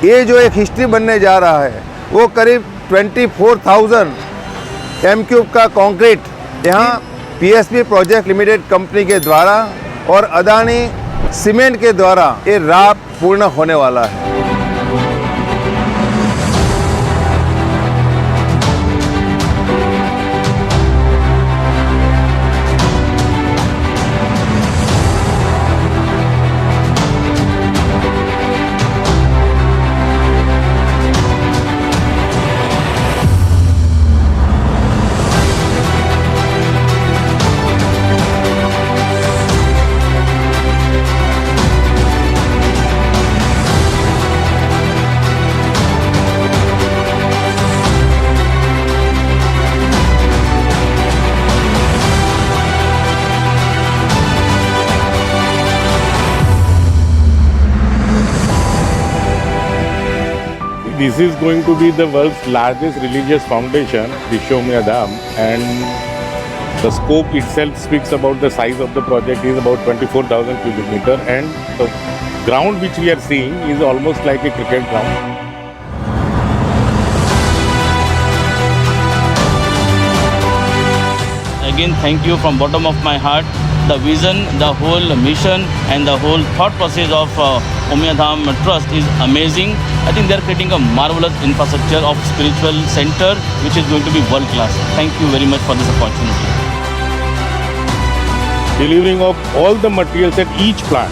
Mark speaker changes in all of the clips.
Speaker 1: ये जो एक हिस्ट्री बनने जा रहा है वो करीब 24,000 m³ का कंक्रीट यहाँ पीएसपी प्रोजेक्ट लिमिटेड कंपनी के द्वारा और अदानी सीमेंट के द्वारा ये राह पूर्ण होने वाला है।
Speaker 2: This is going to be the world's largest religious foundation, Vishwa Umaya Dham, and the scope itself speaks about the size of the project is about 24,000 cubic meter, and the ground which we are seeing is almost like a cricket ground.
Speaker 3: Again, thank you from bottom of my heart. The vision, the whole mission and the whole thought process of Umaya Dham Trust is amazing. I think they are creating a marvelous infrastructure of spiritual center which is going to be world class. Thank you very much for this opportunity.
Speaker 2: Delivering of all the materials at each plant.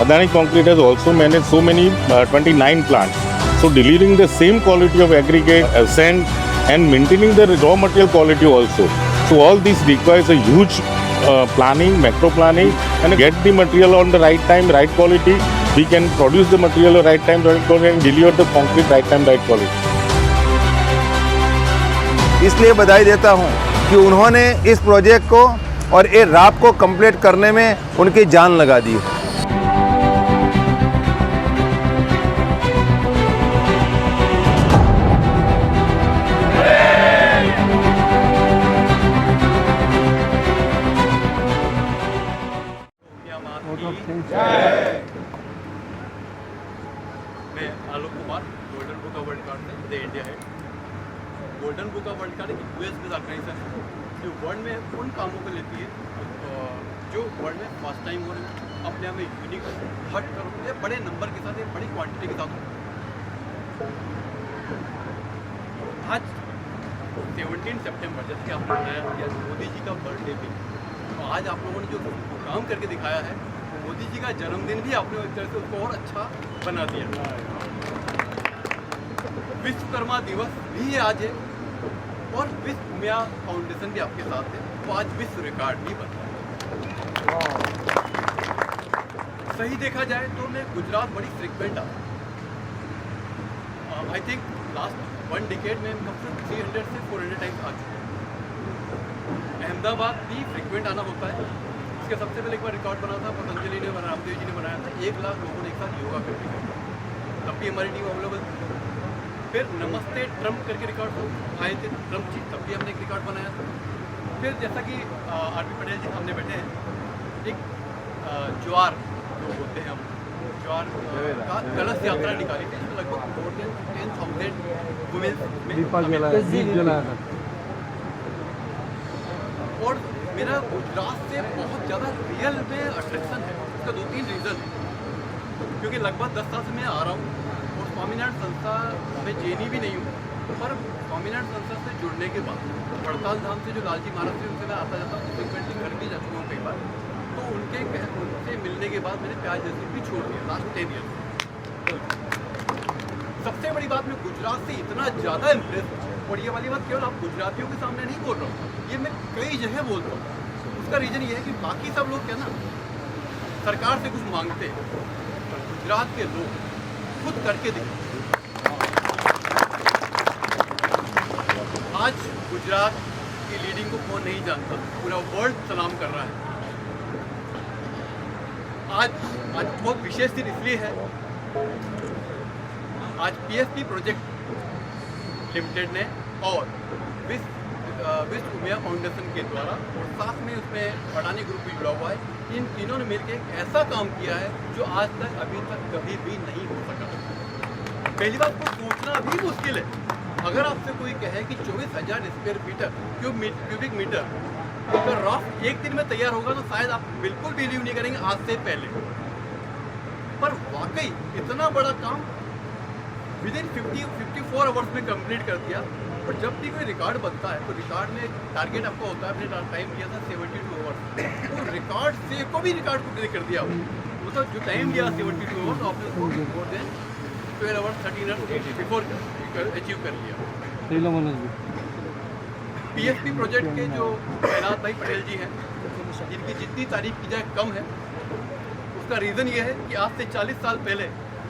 Speaker 2: Adani Concrete has also managed so many 29 plants. So delivering the same quality of aggregate, sand and maintaining the raw material quality also. So all this requires a huge planning, macro planning, and get the material on the right time, right quality. We can produce the material at right time, right quality, and deliver the concrete right time, right quality.
Speaker 1: इसलिए बधाई देता हूँ कि उन्होंने इस project को और ये राह को कंप्लीट करने में उनकी जान लगा दी।
Speaker 4: मैं Alok Kumar, golden book of world card से इंडिया है। Golden book of world card एक यूएस बेस्ड ऑर्गेनाइजेशन है जो वर्ल्ड में उन कामों को लेती है जो वर्ल्ड में फर्स्ट टाइम हो रहे हैं, अपने आप में यूनिक हट कर बड़े नंबर के साथ, बड़ी क्वांटिटी के साथ। आज 17 सितंबर, जैसे कि आपने बताया मोदी जी का बर्थडे भी, तो आज आप लोगों ने जो काम करके दिखाया है, मोदी जी का जन्मदिन भी आपने एक तरह से उसको और अच्छा बना दिया। विश्वकर्मा दिवस भी आज है और विश्व उमिया फाउंडेशन भी आपके साथ है, तो आज विश्व रिकॉर्ड भी बन रहा है। सही देखा जाए तो मैं गुजरात बड़ी फ्रिक्वेंट आता हूँ। आई थिंक लास्ट 1 डिकेड में कम से कम 300 से 400 टाइम्स आ चुके हैं। अहमदाबाद भी फ्रिक्वेंट आना होता है। इसके सबसे पहले एक बार रिकॉर्ड बना था, पतंजलि ने, रामदेव जी ने बनाया था, 1 लाख लोगों ने एक साथ योगा करके किया। तब भी हमारी टीम अवेलेबल थी। फिर नमस्ते ट्रम्प करके रिकॉर्ड आए थे ट्रम्प जी, तब भी हमने एक रिकॉर्ड बनाया था। फिर जैसा कि आर.पी. पटेल जी सामने बैठे हैं, एक ज्वार जो बोलते हैं हम, ज्वार का कलश यात्रा निकाली थी, इसमें लगभग 10,000 वुमेन। और मेरा गुजरात से बहुत ज़्यादा रियल में अट्रैक्शन है। इसका 2-3 रीज़न है, क्योंकि लगभग 10 साल से मैं आ रहा हूँ और स्वामीनारायण संस्था में जैनी भी नहीं हूँ, पर स्वामीनारायण संस्था से जुड़ने के बाद हड़ताल धाम से जो लालजी महाराज से उनसे मैं आता जाता हूँ, फ्रिक्वेंटली घर भी जा चुका हूँ कई बार, तो उनसे मिलने के बाद मैंने प्याज जैसे भी छोड़ दिया लास्ट 10 ईयर। सबसे बड़ी बात, मैं गुजरात से इतना ज़्यादा इम्प्रेस, और ये वाली बात केवल आप गुजरातियों के सामने नहीं बोल रहा हूँ, ये मैं कई जगह बोलता हूँ। उसका रीज़न ये है कि बाकी सब लोग क्या ना सरकार से कुछ मांगते हैं, पर गुजरात के लोग खुद करके दिखाते। आज गुजरात की लीडिंग को कौन नहीं जानता, पूरा वर्ल्ड सलाम कर रहा है। आज बहुत विशेष दिन इसलिए है, आज पीएसपी प्रोजेक्ट लिमिटेड ने और विश्व उमिया फाउंडेशन के द्वारा, और साथ में उसमें अडानी ग्रुप भी जुड़ा हुआ है, इन तीनों ने मिलकर एक ऐसा काम किया है जो आज तक अभी तक कभी भी नहीं हो सका। पहली बात को सोचना भी मुश्किल है। अगर आपसे कोई कहे कि 24,000 स्क्वायर मीटर क्यूबिक मीटर का रॉफ एक दिन में तैयार होगा तो शायद आप बिल्कुल बिलीव नहीं करेंगे आज से पहले। पर वाकई इतना बड़ा काम विद इन 54 आवर्स में कंप्लीट कर दिया। और जब भी कोई रिकॉर्ड बनता है तो रिकॉर्ड में टारगेट आपका होता है, अपने टाइम दिया था 72 आवर्स, तो रिकॉर्ड से को भी रिकॉर्ड को ब्रेक कर दिया। मतलब जो टाइम दिया 72 आवर्स आपने उसको more than 12 hours 13 hours before achieve कर लिया। पीएसपी प्रोजेक्ट के जो कैलाश भाई पटेल जी हैं, जिनकी जितनी तारीफ की जाए कम है। उसका रीज़न ये है कि आज से 40 साल पहले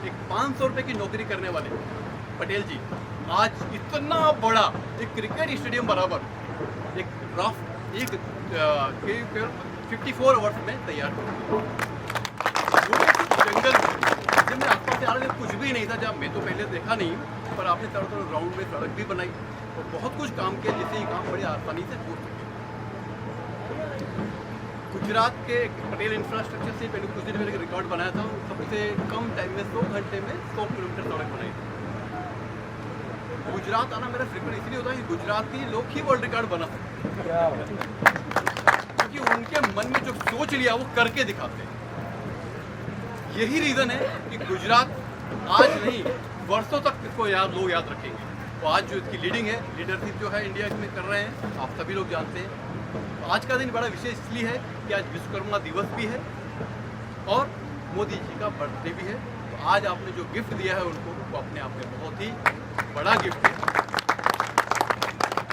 Speaker 4: एक 500 रुपये की नौकरी करने वाले पटेल जी आज इतना बड़ा एक क्रिकेट स्टेडियम बराबर एक रफ 54 आवर्स में तैयार कर दिया। जंगल जिनमें आसपास से आने में कुछ भी नहीं था, जब मैं तो पहले देखा नहीं, पर आपने चारों तरफ ग्राउंड में सड़क भी बनाई और बहुत कुछ काम किया जिससे ये काम बड़ी आसानी से हो सके। गुजरात के पटेल इंफ्रास्ट्रक्चर से पहले कुछ दिन पहले एक रिकॉर्ड बनाया था, सबसे कम टाइम में 100 घंटे में 100 किलोमीटर सड़क बनाई थी। गुजरात आना मेरा फ्रिक्वेंट इसलिए होता है कि गुजराती लोग ही वर्ल्ड रिकॉर्ड बना सकते हैं, क्योंकि उनके मन में जो सोच लिया वो करके दिखाते हैं। यही रीज़न है कि गुजरात आज नहीं वर्षों तक इसको लोग याद रखेंगे। तो आज जो इसकी लीडरशिप जो है इंडिया में कर रहे हैं, आप सभी लोग जानते हैं। आज का दिन बड़ा विशेष इसलिए है कि आज विश्वकर्मा दिवस भी है और मोदी जी का बर्थडे भी है। तो आज आपने जो गिफ्ट दिया है उनको, वो अपने आप में बहुत ही बड़ा गिफ्ट है।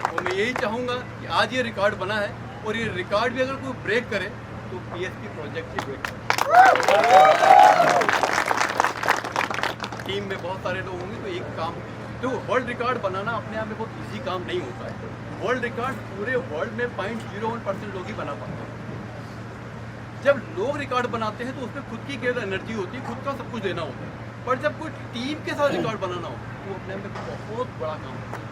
Speaker 4: और मैं यही चाहूँगा कि आज ये रिकॉर्ड बना है और ये रिकॉर्ड भी अगर कोई ब्रेक करे तो पीएसपी प्रोजेक्ट ही ब्रेक करे। टीम में बहुत सारे लोग होंगे तो एक काम, तो वर्ल्ड रिकॉर्ड बनाना अपने आप में बहुत इजी काम नहीं होता है। वर्ल्ड रिकॉर्ड पूरे वर्ल्ड में 0.01% लोग ही बना पाते हैं। जब लोग रिकॉर्ड बनाते हैं तो उसमें खुद की केवल एनर्जी होती है, खुद का सब कुछ देना होता है। पर जब कोई टीम के साथ रिकॉर्ड बनाना हो तो अपने आप में बहुत बड़ा काम होता है।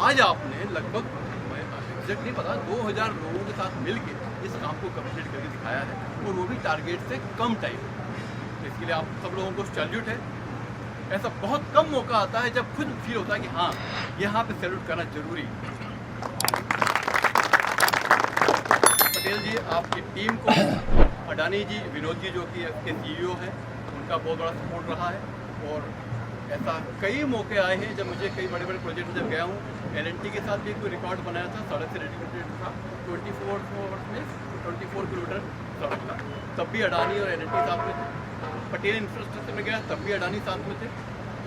Speaker 4: आज आपने लगभग, मैं एग्जैक्ट नहीं पता, 2000 लोगों के साथ मिलकर इस काम को कंप्लीट करके दिखाया है और वो भी टारगेट से कम टाइम। तो इसके लिए आप सब लोगों को सैल्यूट है। ऐसा बहुत कम मौका आता है जब खुद फील होता है कि हाँ यहाँ पे सैल्यूट करना जरूरी है। पटेल जी, आपकी टीम को, अडानी जी, विनोद जी जो कि इसके CEO हैं, उनका बहुत बड़ा सपोर्ट रहा है। और ऐसा कई मौके आए हैं जब मुझे कई बड़े बड़े प्रोजेक्ट में जब गया हूँ। LNT के साथ भी कोई रिकॉर्ड बनाया था, सड़क से रेडिकेटेड था 24 आवर्स में 24 किलोमीटर सड़क था, तब भी अडानी और LNT साथ में थे। पटेल इंफ्रास्ट्रक्चर में गया तब भी अडानी साथ में थे।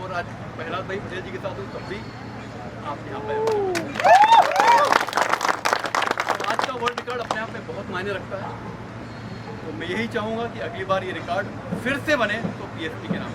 Speaker 4: और आज प्रहलाद भाई पटेल जी के साथ हूँ तब भी आप यहाँ पर। आज का वर्ल्ड रिकॉर्ड अपने आप में बहुत मायने रखता है। तो मैं यही चाहूँगा कि अगली बार ये रिकॉर्ड फिर से बने तो PSP के नाम